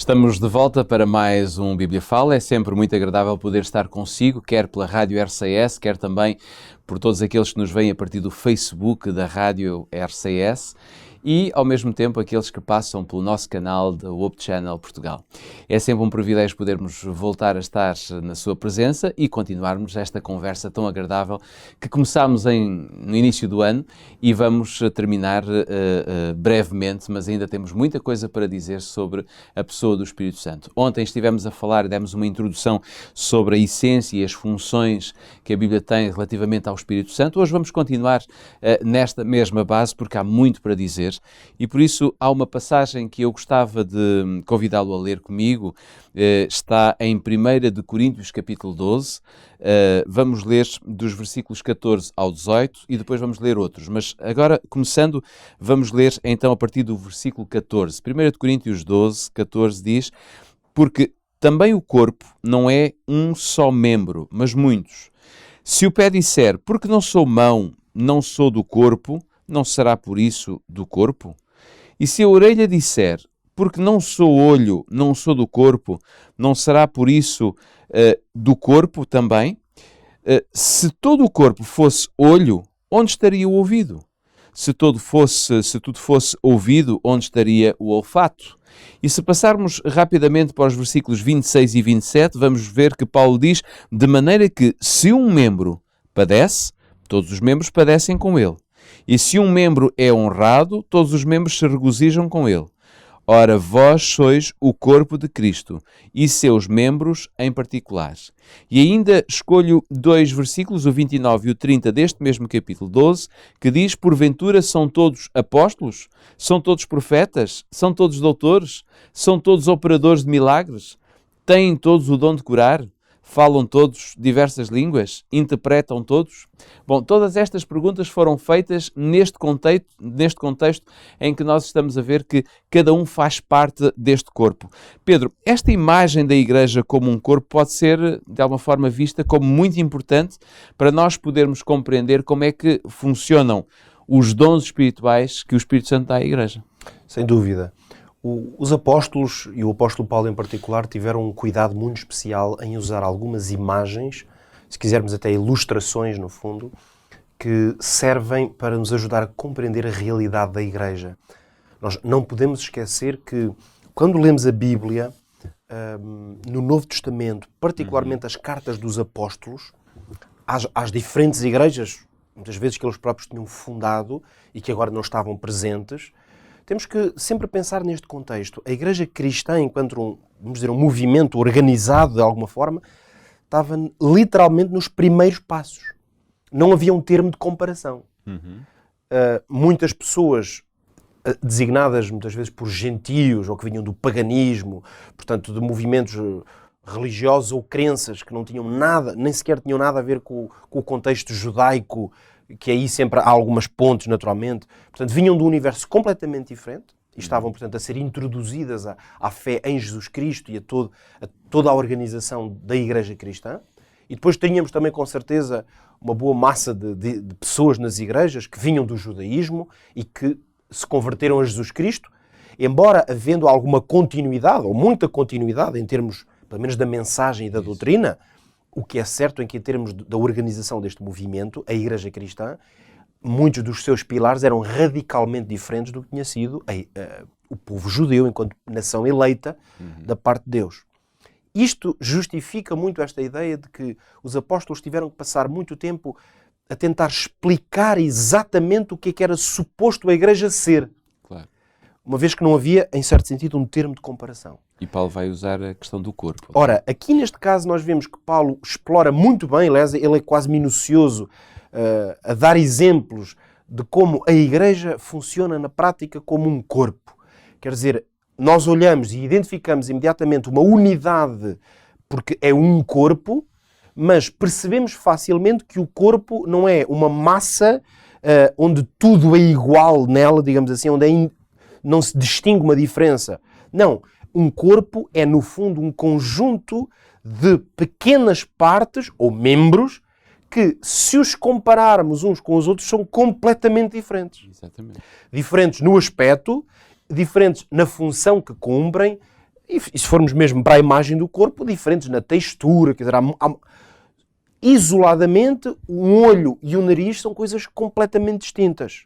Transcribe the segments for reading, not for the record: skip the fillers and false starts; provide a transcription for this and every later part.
Estamos de volta para mais um Bíblia Fala. É sempre muito agradável poder estar consigo, quer pela Rádio RCS, quer também por todos aqueles que nos veem a partir do Facebook da Rádio RCS e, ao mesmo tempo, aqueles que passam pelo nosso canal da Hope Channel Portugal. É sempre um privilégio podermos voltar a estar na sua presença e continuarmos esta conversa tão agradável que começámos no início do ano e vamos terminar brevemente, mas ainda temos muita coisa para dizer sobre a pessoa do Espírito Santo. Ontem estivemos a falar, demos uma introdução sobre a essência e as funções que a Bíblia tem relativamente ao Espírito Santo. Hoje vamos continuar nesta mesma base porque há muito para dizer. E por isso há uma passagem que eu gostava de convidá-lo a ler comigo, está em 1 de Coríntios capítulo 12, vamos ler dos versículos 14 ao 18 e depois vamos ler outros, mas agora começando vamos ler então a partir do versículo 14. 1 de Coríntios 12, 14 diz: porque também o corpo não é um só membro, mas muitos. Se o pé disser, porque não sou mão, não sou do corpo, não será por isso do corpo? E se a orelha disser, porque não sou olho, não sou do corpo, não será por isso do corpo também? Se todo o corpo fosse olho, onde estaria o ouvido? Se tudo fosse ouvido, onde estaria o olfato? E se passarmos rapidamente para os versículos 26 e 27, vamos ver que Paulo diz, de maneira que se um membro padece, todos os membros padecem com ele. E se um membro é honrado, todos os membros se regozijam com ele. Ora, vós sois o corpo de Cristo e seus membros em particular. E ainda escolho dois versículos, o 29 e o 30 deste mesmo capítulo 12, que diz, porventura são todos apóstolos? São todos profetas? São todos doutores? São todos operadores de milagres? Têm todos o dom de curar? Falam todos diversas línguas? Interpretam todos? Bom, todas estas perguntas foram feitas neste contexto em que nós estamos a ver que cada um faz parte deste corpo. Pedro, esta imagem da Igreja como um corpo pode ser, de alguma forma, vista como muito importante para nós podermos compreender como é que funcionam os dons espirituais que o Espírito Santo dá à Igreja. Sem dúvida. Os apóstolos, e o apóstolo Paulo em particular, tiveram um cuidado muito especial em usar algumas imagens, se quisermos até ilustrações no fundo, que servem para nos ajudar a compreender a realidade da Igreja. Nós não podemos esquecer que, quando lemos a Bíblia, no Novo Testamento, particularmente as cartas dos apóstolos, às diferentes igrejas, muitas vezes que eles próprios tinham fundado e que agora não estavam presentes, temos que sempre pensar neste contexto. A Igreja Cristã, enquanto vamos dizer, um movimento organizado de alguma forma, estava literalmente nos primeiros passos. Não havia um termo de comparação. Muitas pessoas designadas muitas vezes por gentios ou que vinham do paganismo, portanto de movimentos religiosos ou crenças que não tinham nada, nem sequer tinham nada a ver com o contexto judaico, que aí sempre há algumas pontes, naturalmente. Portanto, vinham de um universo completamente diferente e estavam, portanto, a ser introduzidas à fé em Jesus Cristo e a toda a organização da Igreja Cristã. E depois tínhamos também, com certeza, uma boa massa de pessoas nas igrejas que vinham do judaísmo e que se converteram a Jesus Cristo, embora havendo alguma continuidade, ou muita continuidade, em termos, pelo menos, da mensagem e da doutrina. O que é certo é que, em termos da organização deste movimento, a Igreja Cristã, muitos dos seus pilares eram radicalmente diferentes do que tinha sido o povo judeu, enquanto nação eleita da parte de Deus. Isto justifica muito esta ideia de que os apóstolos tiveram que passar muito tempo a tentar explicar exatamente o que é que era suposto a Igreja ser. Claro. Uma vez que não havia, em certo sentido, um termo de comparação. E Paulo vai usar a questão do corpo. Ora, aqui neste caso nós vemos que Paulo explora muito bem, aliás, ele é quase minucioso a dar exemplos de como a Igreja funciona na prática como um corpo. Quer dizer, nós olhamos e identificamos imediatamente uma unidade porque é um corpo, mas percebemos facilmente que o corpo não é uma massa onde tudo é igual nela, digamos assim, onde não se distingue uma diferença. Não. Um corpo é, no fundo, um conjunto de pequenas partes ou membros que, se os compararmos uns com os outros, são completamente diferentes. Exatamente. Diferentes no aspecto, diferentes na função que cumprem e se formos mesmo para a imagem do corpo, diferentes na textura, quer dizer, isoladamente, um olho e um nariz são coisas completamente distintas.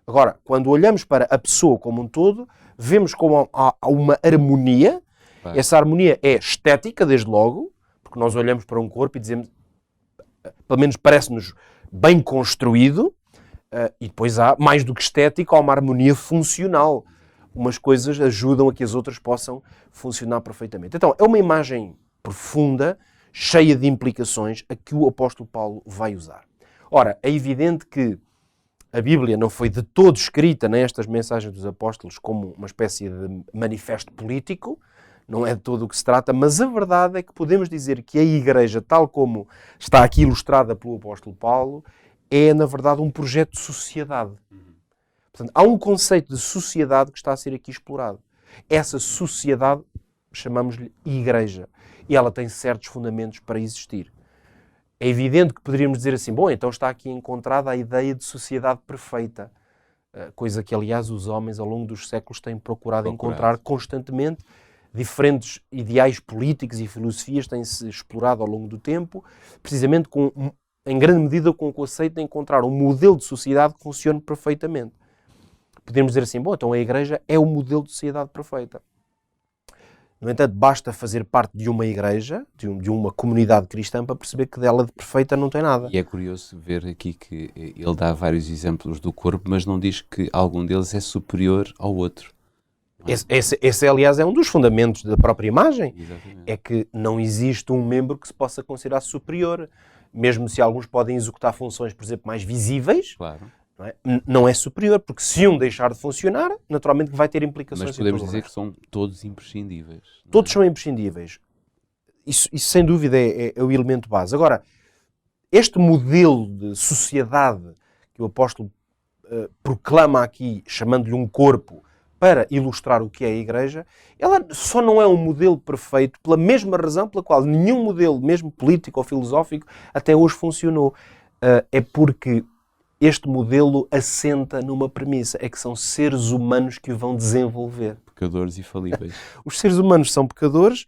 Agora, quando olhamos para a pessoa como um todo, vemos como há uma harmonia. Essa harmonia é estética, desde logo, porque nós olhamos para um corpo e dizemos, pelo menos parece-nos bem construído, e depois há, mais do que estético, há uma harmonia funcional. Umas coisas ajudam a que as outras possam funcionar perfeitamente. Então, é uma imagem profunda, cheia de implicações, a que o apóstolo Paulo vai usar. Ora, é evidente que a Bíblia não foi de todo escrita nestas mensagens dos apóstolos como uma espécie de manifesto político, não é de todo o que se trata, mas a verdade é que podemos dizer que a Igreja, tal como está aqui ilustrada pelo apóstolo Paulo, é, na verdade, um projeto de sociedade. Portanto, há um conceito de sociedade que está a ser aqui explorado. Essa sociedade, chamamos-lhe Igreja, e ela tem certos fundamentos para existir. É evidente que poderíamos dizer assim, bom, então está aqui encontrada a ideia de sociedade perfeita, coisa que, aliás, os homens ao longo dos séculos têm procurado encontrar constantemente. Diferentes ideais políticos e filosofias têm-se explorado ao longo do tempo, precisamente em grande medida com o conceito de encontrar um modelo de sociedade que funcione perfeitamente. Podemos dizer assim, bom, então a Igreja é o modelo de sociedade perfeita. No entanto, basta fazer parte de uma igreja, de uma comunidade cristã, para perceber que dela de perfeita não tem nada. E é curioso ver aqui que ele dá vários exemplos do corpo, mas não diz que algum deles é superior ao outro. Esse, aliás, é um dos fundamentos da própria imagem. Exatamente. É que não existe um membro que se possa considerar superior. Mesmo se alguns podem executar funções, por exemplo, mais visíveis, Claro. não é superior, porque se um deixar de funcionar, naturalmente vai ter implicações. Mas podemos dizer que são todos imprescindíveis. Todos são imprescindíveis. Isso sem dúvida é o elemento base. Agora, este modelo de sociedade que o apóstolo proclama aqui, chamando-lhe um corpo, para ilustrar o que é a Igreja, ela só não é um modelo perfeito pela mesma razão pela qual nenhum modelo, mesmo político ou filosófico, até hoje funcionou. É porque este modelo assenta numa premissa, é que são seres humanos que o vão desenvolver. Pecadores e falíveis. Os seres humanos são pecadores,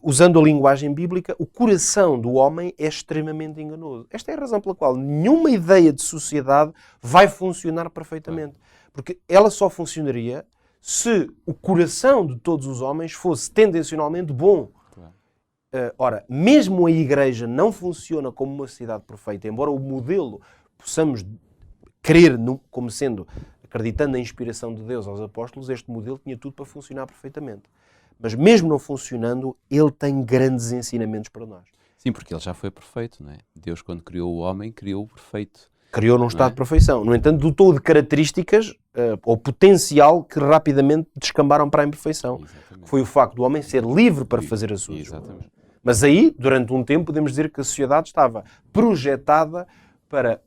usando a linguagem bíblica, o coração do homem é extremamente enganoso. Esta é a razão pela qual nenhuma ideia de sociedade vai funcionar perfeitamente. Porque ela só funcionaria se o coração de todos os homens fosse tendencionalmente bom. Ora, mesmo a Igreja não funciona como uma sociedade perfeita, embora o modelo possamos crer como sendo, acreditando na inspiração de Deus aos apóstolos, este modelo tinha tudo para funcionar perfeitamente. Mas mesmo não funcionando, ele tem grandes ensinamentos para nós. Sim, porque ele já foi perfeito, não é? Deus, quando criou o homem, criou-o perfeito. Criou num estado de perfeição. No entanto, dotou de características ou potencial que rapidamente descambaram para a imperfeição. Exatamente. Foi o facto do homem ser livre para fazer as suas coisas. Mas aí, durante um tempo, podemos dizer que a sociedade estava projetada para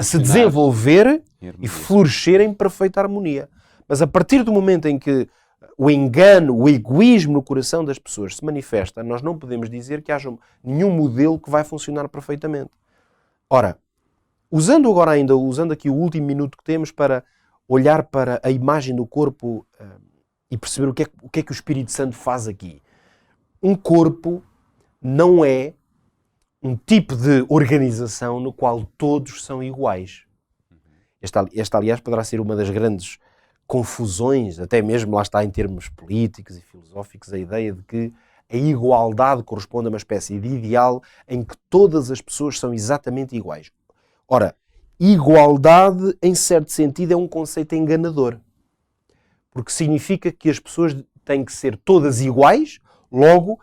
se desenvolver e florescer em perfeita harmonia. Mas a partir do momento em que o engano, o egoísmo no coração das pessoas se manifesta, nós não podemos dizer que haja nenhum modelo que vai funcionar perfeitamente. Ora, usando aqui o último minuto que temos para olhar para a imagem do corpo e perceber o que é que o Espírito Santo faz aqui. Um corpo não é um tipo de organização no qual todos são iguais. Esta, aliás, poderá ser uma das grandes confusões, até mesmo lá está em termos políticos e filosóficos, a ideia de que a igualdade corresponde a uma espécie de ideal em que todas as pessoas são exatamente iguais. Ora, igualdade, em certo sentido, é um conceito enganador. Porque significa que as pessoas têm que ser todas iguais, logo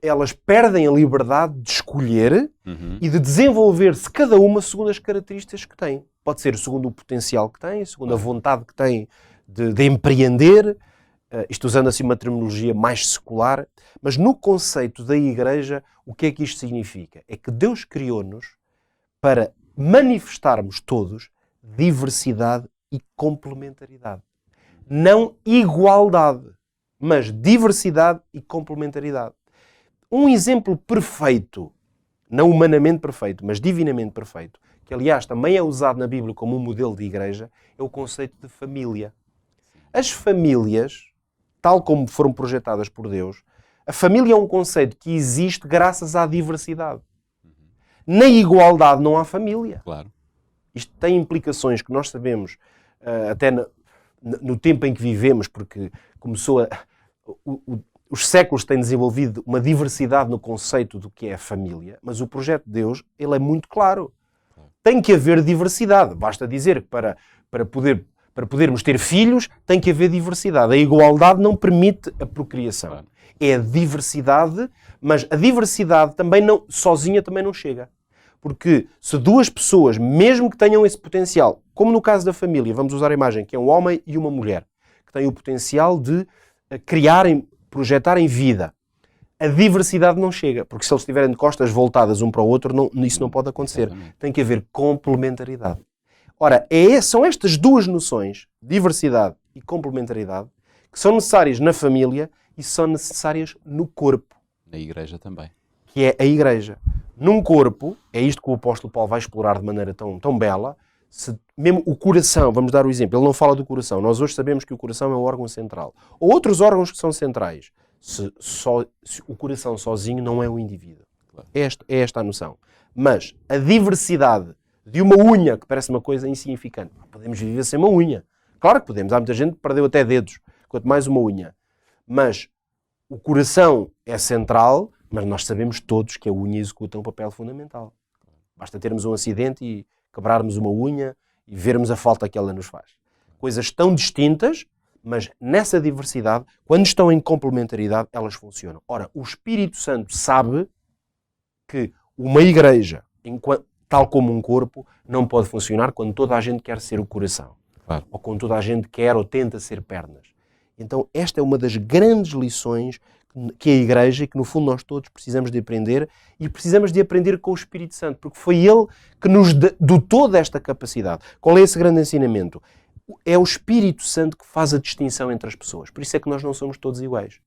elas perdem a liberdade de escolher e de desenvolver-se cada uma segundo as características que têm. Pode ser segundo o potencial que têm, segundo a vontade que têm de empreender, isto usando assim uma terminologia mais secular, mas no conceito da Igreja, o que é que isto significa? É que Deus criou-nos para manifestarmos todos diversidade e complementaridade. Não igualdade, mas diversidade e complementaridade. Um exemplo perfeito, não humanamente perfeito, mas divinamente perfeito, que aliás também é usado na Bíblia como um modelo de igreja, é o conceito de família. As famílias tal como foram projetadas por Deus, a família é um conceito que existe graças à diversidade. Na igualdade não há família. Claro. Isto tem implicações que nós sabemos até no tempo em que vivemos, porque começou os séculos têm desenvolvido uma diversidade no conceito do que é a família, mas o projeto de Deus, ele é muito claro. Tem que haver diversidade. Basta dizer que para podermos ter filhos, tem que haver diversidade. A igualdade não permite a procriação. Claro. É a diversidade, mas a diversidade também sozinha também não chega. Porque se duas pessoas, mesmo que tenham esse potencial, como no caso da família, vamos usar a imagem que é um homem e uma mulher, que têm o potencial de criarem, projetarem vida, a diversidade não chega, porque se eles estiverem de costas voltadas um para o outro, isso não pode acontecer. Exatamente. Tem que haver complementaridade. Ora, são estas duas noções, diversidade e complementaridade, que são necessárias na família e são necessárias no corpo. Na igreja também. Que é a igreja. Num corpo, é isto que o apóstolo Paulo vai explorar de maneira tão bela, mesmo o coração, vamos dar o exemplo, ele não fala do coração, nós hoje sabemos que o coração é o órgão central. Ou outros órgãos que são centrais. Se o coração sozinho não é o indivíduo. Claro. É esta a noção. Mas a diversidade de uma unha, que parece uma coisa insignificante, podemos viver sem uma unha. Claro que podemos, há muita gente que perdeu até dedos, quanto mais uma unha. Mas o coração é central, mas nós sabemos todos que a unha executa um papel fundamental. Basta termos um acidente e quebrarmos uma unha e vermos a falta que ela nos faz. Coisas tão distintas, mas nessa diversidade, quando estão em complementaridade, elas funcionam. Ora, o Espírito Santo sabe que uma igreja, tal como um corpo, não pode funcionar quando toda a gente quer ser o coração. Claro. Ou quando toda a gente quer ou tenta ser pernas. Então, esta é uma das grandes lições que a igreja, e que no fundo nós todos precisamos de aprender, e precisamos de aprender com o Espírito Santo, porque foi ele que nos dotou desta capacidade. Qual é esse grande ensinamento? É o Espírito Santo que faz a distinção entre as pessoas. Por isso é que nós não somos todos iguais.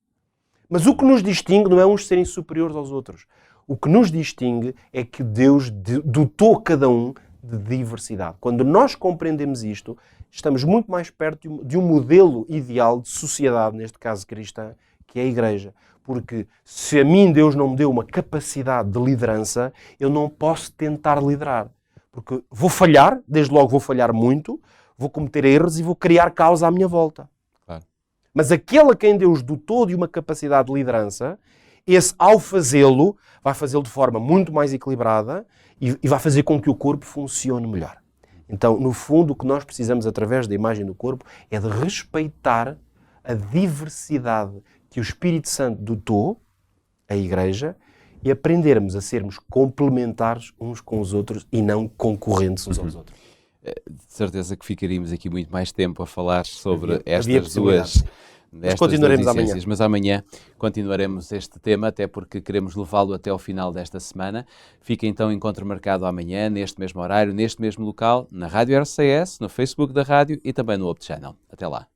Mas o que nos distingue não é uns serem superiores aos outros. O que nos distingue é que Deus dotou cada um de diversidade. Quando nós compreendemos isto, estamos muito mais perto de um modelo ideal de sociedade, neste caso cristã, que é a igreja. Porque se a mim Deus não me deu uma capacidade de liderança, eu não posso tentar liderar. Porque vou falhar, desde logo vou falhar muito, vou cometer erros e vou criar causa à minha volta. Claro. Mas aquele a quem Deus dotou de uma capacidade de liderança, esse, ao fazê-lo, vai fazê-lo de forma muito mais equilibrada e vai fazer com que o corpo funcione melhor. Então, no fundo, o que nós precisamos, através da imagem do corpo, é de respeitar a diversidade que o Espírito Santo dotou a Igreja e aprendermos a sermos complementares uns com os outros e não concorrentes uns aos outros. De certeza que ficaríamos aqui muito mais tempo a falar sobre Havia estas duas continuaremos essências, mas amanhã continuaremos este tema, até porque queremos levá-lo até ao final desta semana. Fica então encontro marcado amanhã, neste mesmo horário, neste mesmo local, na Rádio RCS, no Facebook da Rádio e também no Opti Channel. Até lá.